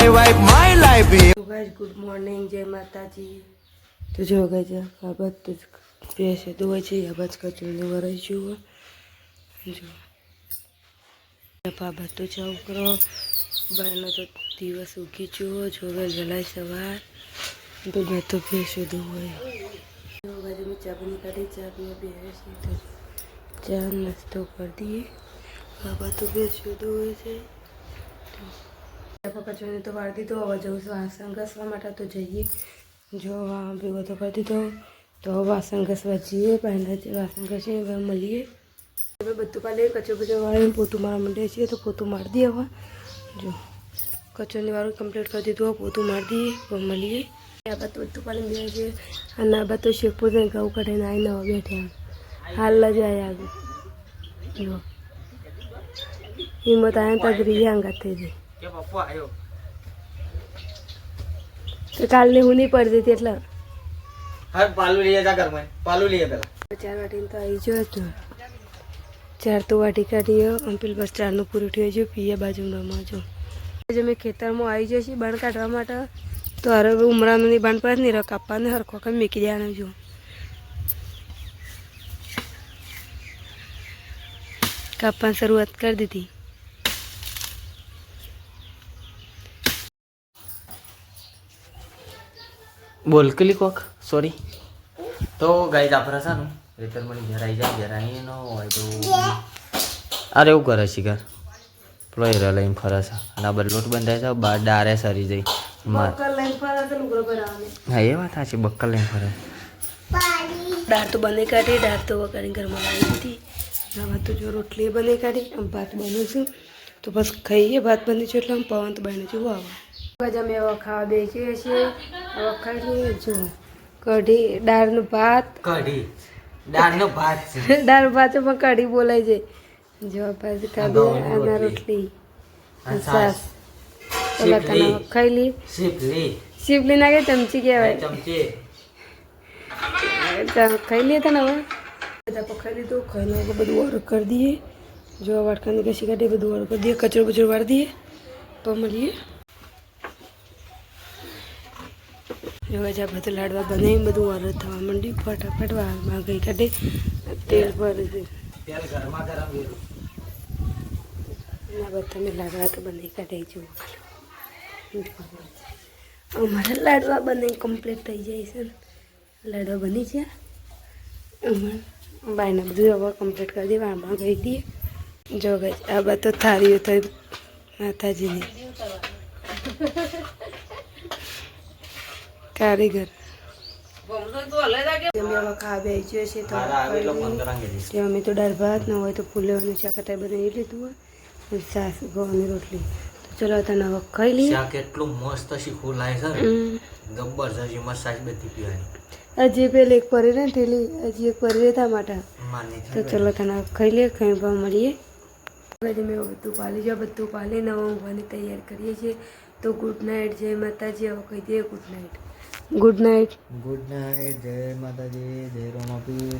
my wife, my life is. तो guys good morning, जय माता जी। तो जो गाइस આ બાદ તો ભેંસ દોવાય છે, આ બાદ કચોરી વરાઈ જુઓ જો આ બાદ તો ચાવ કરો બહારનો તો દિવસ ઉગી જુઓ જો વહેલાય સવાર તો મેં તો ભેંસ દોવાય જો ગાइस મેં ચા બની કાઢી, ચા પીવા બેસી તો ચા નાસ્તો કરી દઈએ। આ બાદ તો ભેંસ દોવાય છે કચોરી તો વાળી દીધો, હવે જવું વાસણ ઘસવા માટે તો જઈએ। જો ભેગો તો કરી દીધો તો વાસણ ઘસવા જઈએ, પહેલાં વાસણ ઘસીએ હવે મળીએ। હવે બધું પાલે કચરો બચરો વાળીને પોતું મારવા માંડીએ છીએ તો પોતું મારી દઈએ। હવે જો કચોરી વાળું કમ્પ્લીટ કરી દીધું, પોતું મારી દઈએ હવે મળીએ। આ બાદ બધું પાલે બે છે અને આ બાદ તો શેપો જઈને ઘઉં કાઢીને આવીને હવે બેઠ્યા હાલ જ આવ્યા આગળ જો હિંમત આવ્યા ત્યાં રીયા અંગાત થઈ જાય તો કાલની હું નહીં પડી હતી એટલે હા પાલું લઈએ જા ઘરમાં પાલું લઈએ પેલા 4 વાટીને તો આવી જો તો 4 તો વાટી કાઢીએ પેલું બસ 4નું પૂરું થઈ ગયું પીએ બાજુમાં જો આજે મેં ખેતરમાં આવી જઈશ બાણ કાઢવા માટે તો હવે ઉમરાનું ની બાણ પર નહીં કાપવાને હરખો કમ મૂકી દેવાનું જો કાપવાની શરૂઆત કરી દીધી। બોલ ક્લિક કોક સોરી તો ગાઈસ આપણે છે ને રેતર મળી ઘરાઈ જાય ઘરાઈ નો હોય તો અરે એવું કરે છે ઘર પેલો હીરા લઈને ફરે છે અને આ બદલોટ બંધાય છે બાર ડારે સરી જાય હા એ વાત સાચી બક્કલ લઈને ફરે દાળ તો બને કાઢી દાળ તો વગાડી ઘરમાં લાવી દીધી હવે તો જો રોટલી બને કાઢી ભાત બન્યું છું તો બસ ખાઈએ ભાત બની છે એટલે પવન તો બને છે વાવા અમે હવે ખાવા બેસીએ છીએ હવે ખાઈ લઈએ જો કઢી દાળનું ભાત કઢી દાળનો ભાત દાળ ભાત પણ કઢી બોલાય છે જો પછી ખાધી અને રોટલી સાસ ખાઈ લઈએ શીપલી ના કે ચમચી કહેવાય ખાઈ લઈએ તને હવે બધા પકડી લીધું ખાઈને બધું ઓર્ડર કરી દઈએ જો વાટકાની કશી કાઢી બધું ઓર્ડર કરી દઈએ કચરો બચરો વાળી દઈએ તો મળીએ। જો આ બધું લાડવા બનાવીને બધું ઓર્ડર થવા માંડ્યું ફટાફટ વાળમાં ગઈ કાઢી તેલ ભરી દે બધા મેં લાડવા તો બનાવી કાઢી જુઓ અમારા લાડવા બનાવી કમ્પ્લીટ થઈ જાય છે લાડવા બની છે અમારા બાયને બધું હવે કમ્પ્લીટ કરી દઈએ વાળમાં ગઈ દઈએ જો ગઈ આ બધા તો થાળીઓ થઈ માતાજીની કારીગર અમે ખાવા બેસીએ છીએ તો અમે તો દાળ ભાત ન હોય તો ફૂલેવાનું શાકભાજી બનાવી લીધું હોય સાસ ઘઉંની રોટલી તો ચલો તને હવે ખાઈ લઈએ। કેટલું મસ્ત શીખવું લાય છે જબરજસ્ત મસાજ બધી પીવાની હજી પેલી એક પરી ને ઠેલી હજી એક પરી રહેતા માટે તો ચલો તને ખાઈ લઈએ ખાઈ પણ મળીએ। મેં બધું પાલી જાઓ બધું પાલી નવા ઊંઘવાની તૈયાર કરીએ છીએ તો ગુડ નાઇટ જય માતાજી હવે કહી દઈએ ગુડ નાઇટ। ગુડ નાઇટ જય માતાજી જય રોમાપીર।